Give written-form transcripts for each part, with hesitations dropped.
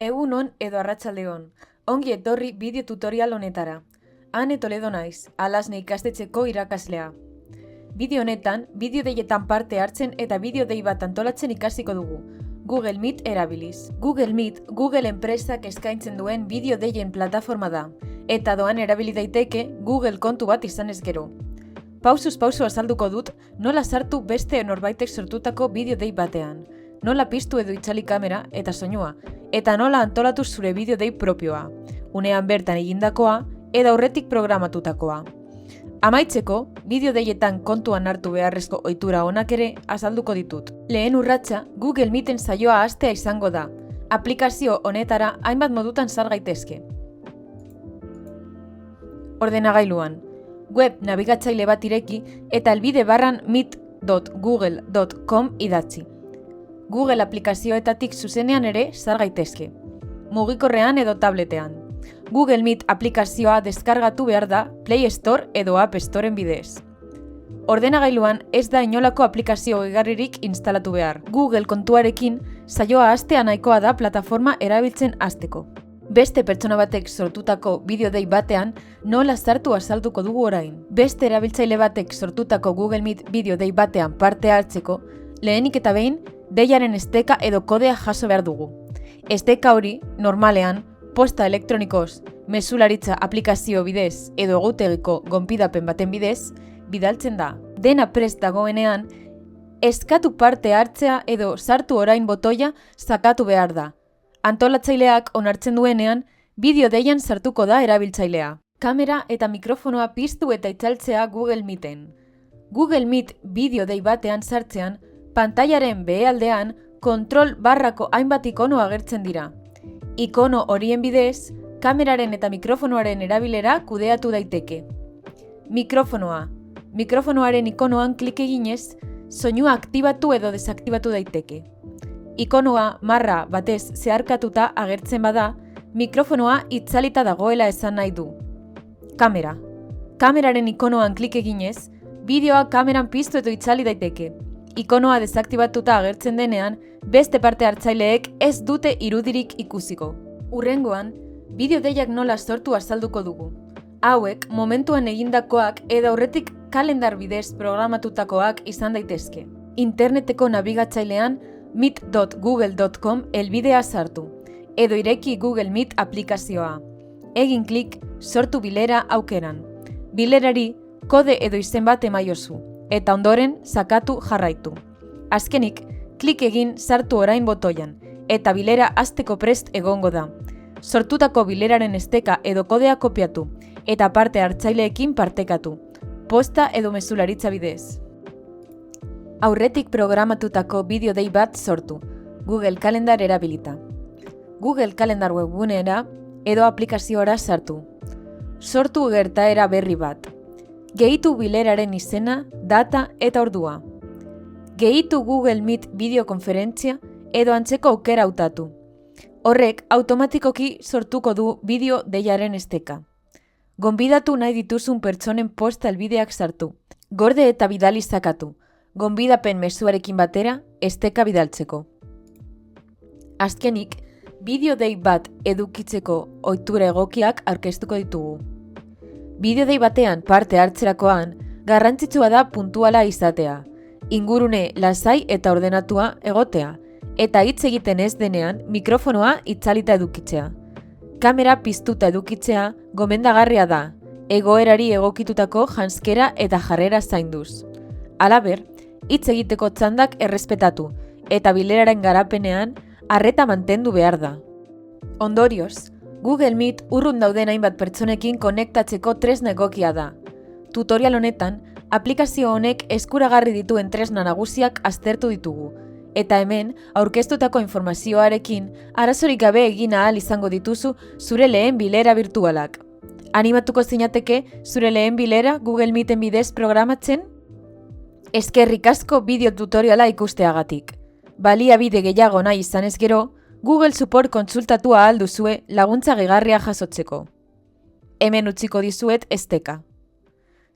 Egunon edo arratsaldeon, ongi etorri bideo tutorial honetara. Ane Toledo naiz, Alasne ikastetxeko irakaslea. Bideo honetan, bideo deietan parte hartzen eta bideo dei bat antolatzen ikasiko dugu. Google Meet erabiliz. Google Meet, Google enpresak eskaintzen duen bideo deien plataforma da, eta doan erabili daiteke Google kontu bat izanez gero. Pausuz pausu azalduko dut nola sartu beste norbaitek sortutako bideo dei batean, nola piztu edo itzali kamera eta soinua, eta nola antolatu zure bideo dei propioa, unean bertan egindakoa edo aurretik programatutakoa. Amaitzeko, bideo deietan kontuan hartu beharrezko ohitura onak ere azalduko ditut. Lehen urratsa, Google Meeten saioa hastea izango da. Aplikazio honetara hainbat modutan sar gaitezke. Ordenagailuan, web nabigatzaile bat ireki eta helbide barran meet.google.com idatzi. Google aplikazioetatik zuzenean ere sar gaitezke. Mugikorrean edo tabletean. Google Meet aplikazioa deskargatu behar da Play Store edo App Storeen bidez. Ordenagailuan ez da inolako aplikazio gehigarririk instalatu behar. Google kontuarekin saioa hastea nahikoa da plataforma erabiltzen hasteko. Beste pertsona batek sortutako bideo dei batean nola sartu azalduko dugu orain. Beste erabiltzaile batek sortutako Google Meet bideo dei batean parte hartzeko, lehenik eta behin deiaren esteka edo kodea jaso behar dugu. Esteka hori, normalean, posta elektronikoz, mezularitza aplikazio bidez edo egutegiko gonbidapen baten bidez, bidaltzen da. Dena prest dagoenean, eskatu parte hartzea edo sartu orain botoia sakatu behar da. Antolatzaileak onartzen duenean, bideo deian sartuko da erabiltzailea. Kamera eta mikrofonoa piztu eta itzaltzea Google Meeten. Google Meet bideo dei batean sartzean, pantailaren behealdean kontrol barrako hainbat ikono agertzen dira. Ikono horien bidez, kameraren eta mikrofonoaren erabilera kudeatu daiteke. Mikrofonoa. Mikrofonoaren ikonoan klik eginez, soinua aktibatu edo desaktibatu daiteke. Ikonoa marra batez zeharkatuta agertzen bada, mikrofonoa itzalita dagoela esan nahi du. Kamera. Kameraren ikonoan klik eginez, bideoa kameran piztu edo itzali daiteke. Ikonoa desaktibatuta agertzen denean, beste parte hartzaileek ez dute irudirik ikusiko. Hurrengoan, bideo deiak nola sortu azalduko dugu. Hauek, momentuan egindakoak edo aurretik kalendar bidez programatutakoak izan daitezke. Interneteko nabigatzailean meet.google.com helbidea sartu, edo ireki Google Meet aplikazioa. Egin klik sortu bilera aukeran. Bilerari kode edo izen bat emaiozu, eta ondoren sakatu jarraitu. Azkenik, klik egin sartu orain botoian, eta bilera hasteko prest egongo da. Sortutako bileraren esteka edo kodea kopiatu, eta parte hartzaileekin partekatu, posta edo mezularitza bidez. Aurretik programatutako bideo dei bat sortu, Google Calendar erabilita. Google Calendar webgunera edo aplikaziora sartu. Sortu gertaera berri bat. Gehitu bileraren izena, data eta ordua. Gehitu Google Meet bideokonferentzia edo antzeko aukera hautatu. Horrek automatikoki sortuko du bideo deiaren esteka. Gonbidatu nahi dituzun pertsonen posta helbideak sartu. Gorde eta bidali sakatu. Gonbidapen mezuarekin batera esteka bidaltzeko. Azkenik, bideo dei bat edukitzeko ohitura egokiak aurkeztuko ditugu. Bideo dei batean parte hartzerakoan, garrantzitsua da puntuala izatea, ingurune lasai eta ordenatua egotea, eta hitz egiten ez denean mikrofonoa itzalita edukitzea. Kamera piztuta edukitzea gomendagarria da, egoerari egokitutako janzkera eta jarrera zainduz. Halaber, hitz egiteko txandak errespetatu, eta bileraren garapenean arreta mantendu behar da. Ondorioz, Google Meet urrun dauden hainbat pertsonekin konektatzeko tresna egokia da. Tutorial honetan, aplikazio honek eskuragarri dituen tresna nagusiak aztertu ditugu, eta hemen aurkeztutako informazioarekin arazorik gabe egin ahal izango dituzu zure lehen bilera virtualak. Animatuko zinateke zure lehen bilera Google Meeten bidez programatzen? Eskerrik asko bideo tutoriala ikusteagatik. Baliabide gehiago nahi izanez gero, Google Support kontsultatu ahal duzue laguntza gehigarria jasotzeko. Hemen utziko dizuet esteka.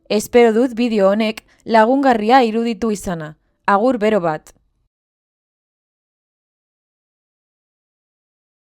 Espero dut bideo honek lagungarria iruditu izana. Agur bero bat.